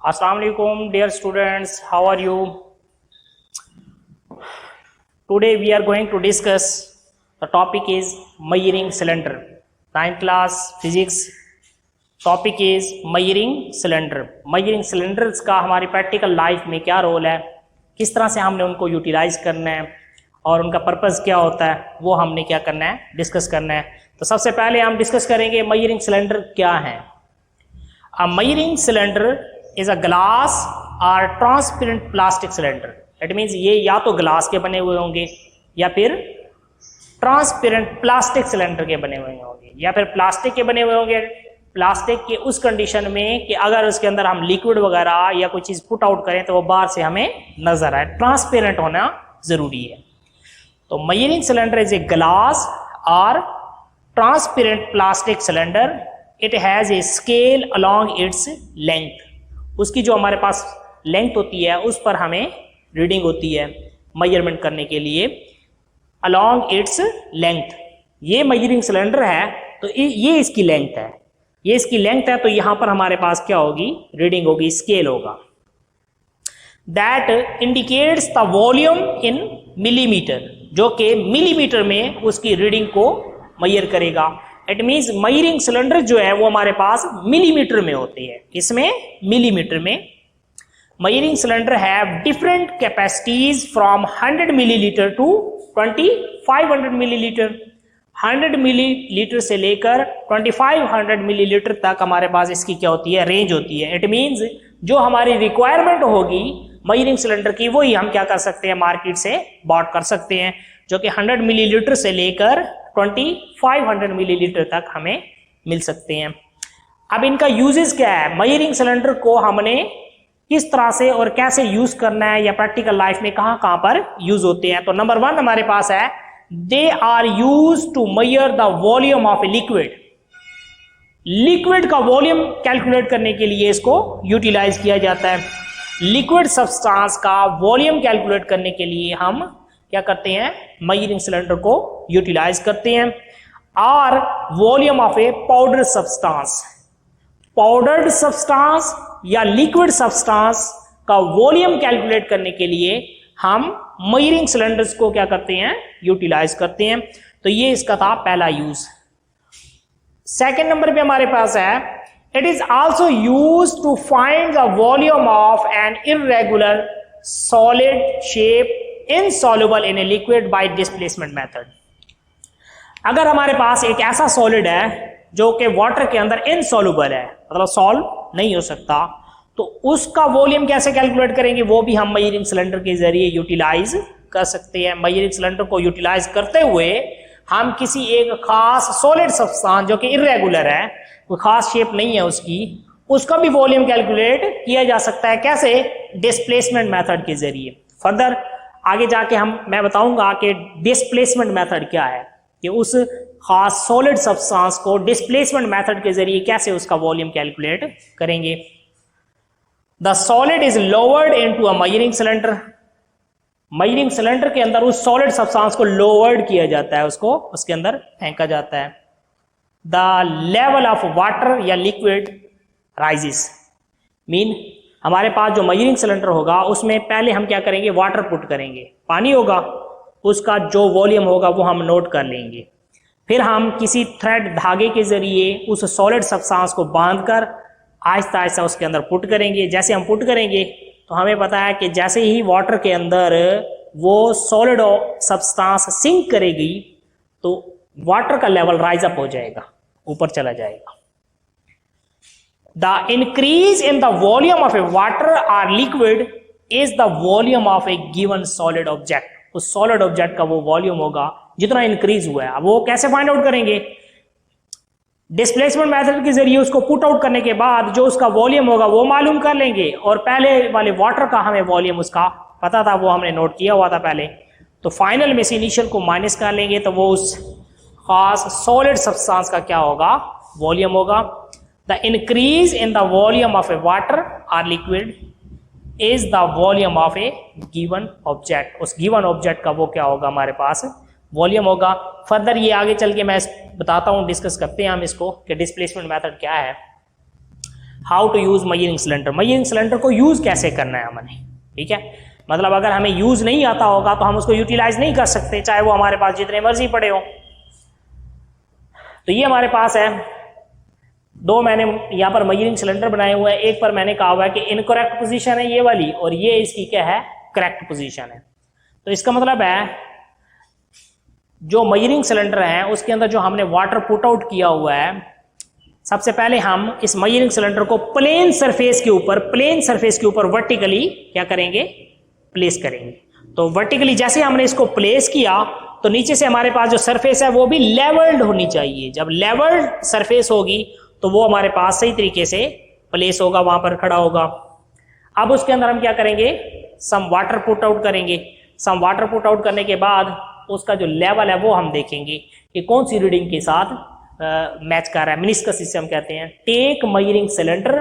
Assalamualaikum dear students, how are you? Today we are going to discuss the topic is measuring cylinder. 9th class physics topic is measuring cylinder. Measuring cylinders का हमारी practical life में क्या role है, किस तरह से हमने उनको यूटिलाइज करना है और उनका पर्पस क्या होता है, वो हमने क्या करना है, डिस्कस करना है। तो सबसे पहले हम डिस्कस करेंगे मेजरिंग सिलेंडर क्या है। A measuring cylinder is a glass और transparent plastic cylinder. It means ये या तो ग्लास के बने हुए होंगे या फिर ट्रांसपेरेंट प्लास्टिक सिलेंडर के बने हुए होंगे या फिर प्लास्टिक के बने हुए होंगे। प्लास्टिक के उस कंडीशन में कि अगर उसके अंदर हम लिक्विड वगैरह या कोई चीज पुट आउट करें तो वो बाहर से हमें नजर आए, ट्रांसपेरेंट होना जरूरी है। तो measuring cylinder is a glass और transparent plastic cylinder. It has a scale along its length. उसकी जो हमारे पास लेंथ होती है उस पर हमें रीडिंग होती है मेजरमेंट करने के लिए, अलोंग इट्स लेंथ। ये मेजरिंग सिलेंडर है तो ये इसकी लेंथ है, ये इसकी लेंथ है, तो यहां पर हमारे पास क्या होगी, रीडिंग होगी, स्केल होगा। That indicates the volume in millimetre, जो कि मिलीमीटर में उसकी रीडिंग को मेजर करेगा। इट मींस मेजरिंग सिलेंडर जो है वो हमारे पास मिलीमीटर में होते हैं। इसमें मिलीमीटर में measuring cylinder have different capacities from 100 millilitre to 2500 millilitre. 100 millilitre से लेकर 2500 मिलीलीटर तक हमारे पास इसकी क्या होती है, रेंज होती है। इट मींस जो हमारी रिक्वायरमेंट होगी मेजरिंग सिलेंडर की वही हम क्या कर सकते हैं, मार्केट से बॉट कर सकते हैं, जो कि 100 मिलीलीटर से लेकर 2500 मिलीलीटर तक हमें मिल सकते हैं। अब इनका यूजेस क्या है, मेजरिंग सिलेंडर को हमने किस तरह से और कैसे यूज करना है या प्रैक्टिकल लाइफ में कहां कहां पर यूज होते हैं। तो नंबर 1 हमारे पास है, they are use to measure the volume of a liquid. Liquid का वॉल्यूम कैलकुलेट करने के लिए इसको यूटिलाइज किया जाता है। लिक्विड सब्सटेंस का वॉल्यूम कैलकुलेट करने के लिए हम क्या करते हैं, मेजरिंग सिलेंडर को यूटिलाइज करते हैं। और volume of A powder substance, powdered substance या लिक्विड सब्सटेंस का वॉल्यूम कैलकुलेट करने के लिए हम मेजरिंग सिलेंडर्स को क्या करते हैं, यूटिलाइज करते हैं। तो ये इसका था पहला यूज। सेकंड नंबर पे हमारे पास है, it is also use to find the volume of an irregular solid shape insoluble in a liquid by displacement method. अगर हमारे पास एक ऐसा सॉलिड है जो कि वाटर के अंदर इनसॉल्युबल है, मतलब सॉल्व नहीं हो सकता, तो उसका वॉल्यूम कैसे कैलकुलेट करेंगे, वो भी हम मेजरिंग सिलेंडर के जरिए यूटिलाइज कर सकते हैं। मेजरिंग सिलेंडर को यूटिलाइज करते हुए हम किसी एक खास सॉलिड सब्सटेंस जो कि इर्रेगुलर है, कोई खास शेप नहीं है उसकी, उसका भी वॉल्यूम कैलकुलेट किया जा सकता है। कैसे, डिस्प्लेसमेंट मेथड के जरिए। फर्दर आगे जाके मैं बताऊंगा कि डिस्प्लेसमेंट मेथड क्या है, कि उस खास सॉलिड सब्सटेंस को डिस्प्लेसमेंट मेथड के जरिए कैसे उसका वॉल्यूम कैलकुलेट करेंगे। The solid is lowered into a measuring cylinder. Measuring cylinder के अंदर उस सॉलिड सब्सटेंस को लोवर्ड किया जाता है, उसको उसके अंदर फेंका जाता है। द लेवल ऑफ वाटर या लिक्विड राइजेस। मीन हमारे पास जो मेजरिंग सिलेंडर होगा उसमें पहले हम क्या करेंगे, वाटर पुट करेंगे, पानी होगा, उसका जो वॉल्यूम होगा वो हम नोट कर लेंगे। फिर हम किसी थ्रेड धागे के जरिए उस सॉलिड सब्सटेंस को बांधकर आहिस्ता आहिस्ता उसके अंदर पुट करेंगे। जैसे हम पुट करेंगे तो हमें पता है कि जैसे ही वाटर के अंदर वो सॉलिड सब्सटेंस सिंक करेगी तो वाटर का लेवल राइज अप हो जाएगा, ऊपर चला जाएगा। The increase in the volume of a water और liquid is the volume of a given solid object. उस सॉलिड ऑब्जेक्ट का वो वॉल्यूम होगा जितना इंक्रीज हुआ है। अब वो कैसे फाइंड आउट करेंगे, डिस्प्लेसमेंट मेथड के जरिए उसको पुट आउट करने के बाद जो उसका वॉल्यूम होगा वो मालूम कर लेंगे, और पहले वाले वाटर का हमें वॉल्यूम उसका पता था, वो हमने नोट किया हुआ था पहले, तो फाइनल में से इनिशियल को माइनस कर लेंगे तो वो उस खास सॉलिड सब्सटेंस का क्या होगा, वॉल्यूम होगा। The increase in the volume of a water और liquid is the volume of a given object. उस गिवन ऑब्जेक्ट का वो क्या होगा, हमारे पास वॉल्यूम होगा। फर्दर ये आगे चल के मैं बताता हूं, डिस्कस करते हैं हम इसको कि डिस्प्लेसमेंट मेथड क्या है। How to use measuring cylinder, measuring cylinder को यूज कैसे करना है हमने, ठीक है। मतलब अगर हमें यूज नहीं आता होगा तो हम उसको यूटिलाइज नहीं कर सकते, चाहे वो हमारे पास जितने मर्जी पड़े हो। तो ये हमारे पास है दो, मैंने यहां पर मयरिंग सिलेंडर बनाए हुए हैं। एक पर मैंने कहा हुआ है कि इनकरेक्ट पोजीशन है ये वाली, और ये इसकी क्या है, करेक्ट पोजीशन है। तो इसका मतलब है जो मयरिंग सिलेंडर है उसके अंदर जो हमने वाटर पुट आउट किया हुआ है, सबसे पहले हम इस मयरिंग सिलेंडर को प्लेन सरफेस के ऊपर वर्टिकली क्या करेंगे, प्लेस करेंगे। तो वर्टिकली जैसे हमने इसको प्लेस किया तो नीचे से हमारे पास जो सरफेस है वो भी लेवल्ड होनी चाहिए। जब लेवल्ड सरफेस होगी तो वो हमारे पास सही तरीके से प्लेस होगा, वहां पर खड़ा होगा। अब उसके अंदर हम क्या करेंगे, सम वाटर पुट आउट करेंगे। सम वाटर पुट आउट करने के बाद उसका जो लेवल है वो हम देखेंगे कि कौन सी रीडिंग के साथ मैच कर रहा है। मेनिस्कस जिसे हम कहते हैं। Take measuring cylinder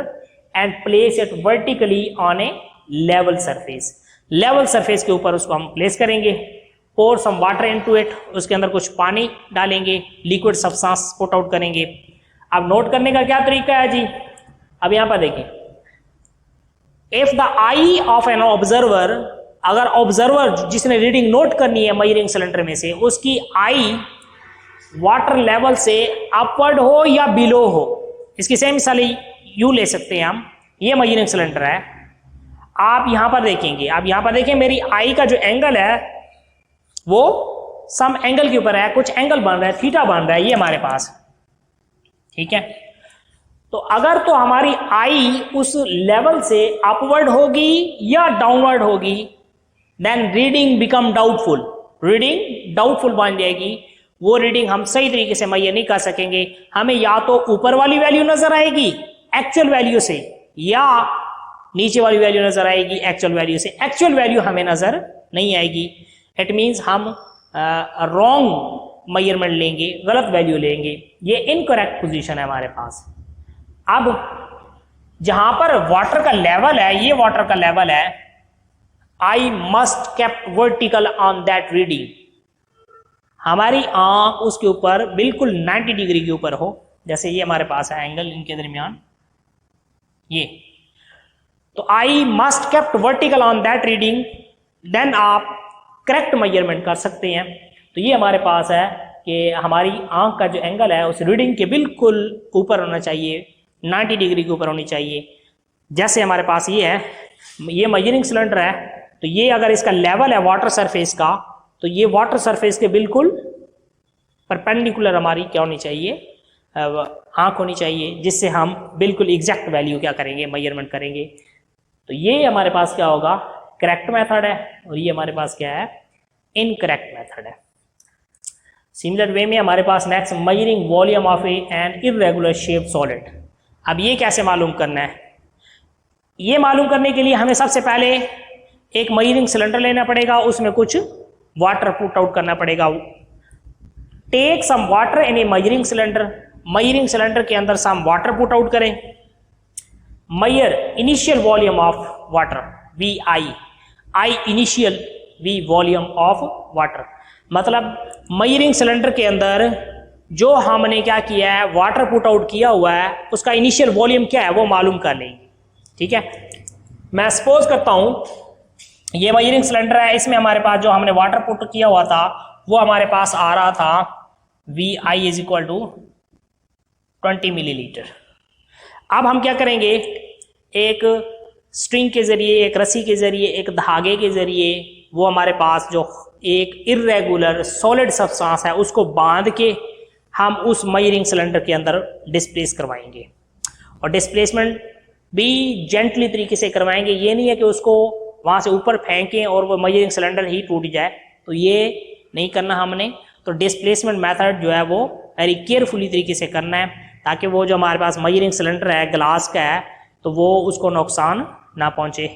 and place it vertically on a level surface, level surface के ऊपर उसको हम प्लेस करेंगे। Pour some water into it, उसके अंदर कुछ पानी डालेंगे, लिक्विड सब्सटेंस पुट आउट करेंगे। अब नोट करने का क्या तरीका है जी, अब यहां पर देखिए, if the I of an observer, अगर ऑब्जर्वर जिसने रीडिंग नोट करनी है मयरिंग सिलेंडर में से, उसकी आई वाटर लेवल से अपवर्ड हो या बिलो हो, इसकी सेम मिसाल यू ले सकते हैं हम। ये मयरिंग सिलेंडर है, आप यहां पर देखेंगे, आप यहां पर देखें मेरी आई का जो एंगल है वो सम एंगल के ऊपर है, कुछ एंगल बन रहा है, थीटा बन रहा है ये हमारे पास, ठीक है। तो अगर तो हमारी आई उस लेवल से अपवर्ड होगी या डाउनवर्ड होगी, then reading become doubtful, reading doubtful बन जाएगी। वो रीडिंग हम सही तरीके से मैयर नहीं कर सकेंगे। हमें या तो ऊपर वाली वैल्यू नजर आएगी एक्चुअल वैल्यू से, या नीचे वाली वैल्यू नजर आएगी एक्चुअल वैल्यू से। एक्चुअल वैल्यू हमें नजर नहीं आएगी, इट मीन्स हम रॉन्ग मेजरमेंट लेंगे, गलत वैल्यू लेंगे। ये इनकरेक्ट पोजीशन है हमारे पास। अब जहां पर वाटर का लेवल है, ये वाटर का लेवल है, आई must kept vertical on that reading, हमारी आंख उसके ऊपर बिल्कुल 90 डिग्री के ऊपर हो, जैसे ये हमारे पास है एंगल इनके दरमियान ये। तो I must kept vertical on that reading, then आप करेक्ट मेजरमेंट कर सकते हैं। तो ये हमारे पास है कि हमारी आंख का जो एंगल है उस रीडिंग के बिल्कुल ऊपर होना चाहिए, 90 डिग्री के ऊपर होनी चाहिए। जैसे हमारे पास ये है, ये मेजरिंग सिलेंडर है, तो ये अगर इसका लेवल है वाटर सरफेस का, तो ये वाटर सरफेस के बिल्कुल परपेंडिकुलर हमारी क्या होनी चाहिए, आंख होनी चाहिए, जिससे हम बिल्कुल एग्जैक्ट वैल्यू क्या करेंगे, मेजरमेंट करेंगे। तो ये हमारे पास क्या होगा, करेक्ट मेथड है, और ये हमारे पास क्या है, इनकरेक्ट मेथड है। सिमिलर वे में हमारे पास next measuring volume of an irregular shape solid. अब ये कैसे मालूम करना है, ये मालूम करने के लिए हमें सबसे पहले एक मेजरिंग सिलेंडर लेना पड़ेगा, उसमें कुछ वाटर पुट आउट करना पड़ेगा। Take some water in a measuring cylinder, measuring cylinder के अंदर सम वाटर पुट आउट करें। Measure initial volume of water, V I initial, V volume of water. मतलब मेजरिंग सिलेंडर के अंदर जो हमने क्या किया है, वाटर पुट आउट किया हुआ है, उसका इनिशियल वॉल्यूम क्या है वो मालूम कर लेंगे, ठीक है। मैं सपोज करता हूं ये मेजरिंग सिलेंडर है, इसमें हमारे पास जो हमने वाटर पुट किया हुआ था वो हमारे पास आ रहा था V I is equal to 20 millilitre. अब हम क्या करेंगे, एक स्ट्रिंग के जरिए, एक रस्सी के जरिए, एक धागे के जरिए वो हमारे पास जो एक इर्रेगुलर सॉलिड सब्सटेंस है उसको बांध के हम उस मेजरिंग सिलेंडर के अंदर डिस्प्लेस करवाएंगे। और डिस्प्लेसमेंट भी जेंटली तरीके से करवाएंगे, ये नहीं है कि उसको वहां से ऊपर फेंकें और वो मेजरिंग सिलेंडर ही टूट जाए, तो ये नहीं करना हमने। तो डिस्प्लेसमेंट मेथड जो है वो वेरी केयरफुली तरीके से करना है, ताकि वो जो हमारे पास मेजरिंग सिलेंडर है ग्लास का है तो वो उसको नुकसान ना पहुंचे।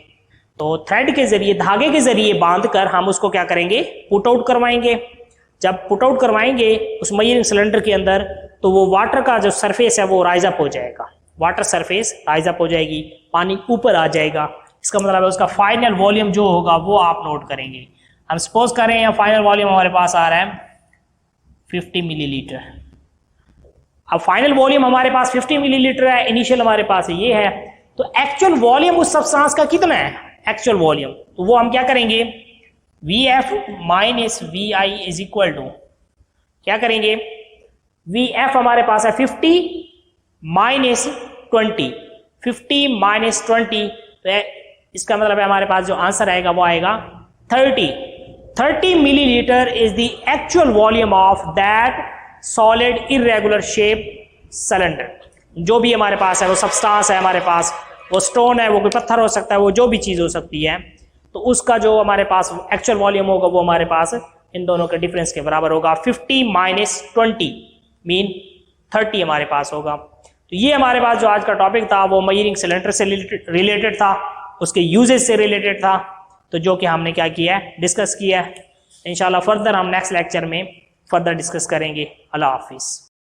तो थ्रेड के जरिए, धागे के जरिए बांध कर हम उसको क्या करेंगे, पुट आउट करवाएंगे। जब पुट आउट करवाएंगे उस मेजरिंग सिलेंडर के अंदर, तो वो वाटर का जो सरफेस है वो राइज अप हो जाएगा, वाटर सरफेस राइज अप हो जाएगी, पानी ऊपर आ जाएगा। इसका मतलब है उसका फाइनल वॉल्यूम जो होगा वो आप नोट करेंगे। हम सपोज करें यहाँ फाइनल वॉल्यूम हमारे पास आ रहा है 50 मिलीलीटर। अब फाइनल वॉल्यूम हमारे पास 50 मिलीलीटर है, इनिशियल हमारे पास ये है, तो एक्चुअल वॉल्यूम उस सब्सटेंस का कितना है एक्चुअल वॉल्यूम, तो वो हम क्या करेंगे VF minus VI is equal to क्या करेंगे, VF हमारे पास है 50 माइनस 20, 50 माइनस 20, तो इसका मतलब है हमारे पास जो आंसर आएगा वो आएगा 30 millilitre is the actual volume of that solid irregular shape cylinder. जो भी हमारे पास है वो सब्सटेंस है हमारे पास, वो स्टोन है, वो कोई पत्थर हो सकता है, वो जो भी चीज हो सकती है, तो उसका जो हमारे पास एक्चुअल वॉल्यूम होगा वो हमारे पास इन दोनों के डिफरेंस के बराबर होगा। 50 माइनस 20 मीन 30 हमारे पास होगा। तो ये हमारे पास जो आज का टॉपिक था वो मयरिंग सिलेंडर से रिलेटेड था, उसके यूजेज से रिलेटेड था, तो जो कि हमने क्या किया है डिस्कस किया है। इंशाल्लाह फर्दर हम नेक्स्ट लेक्चर में फर्दर डिस्कस करेंगे। अल्लाह हाफिज़।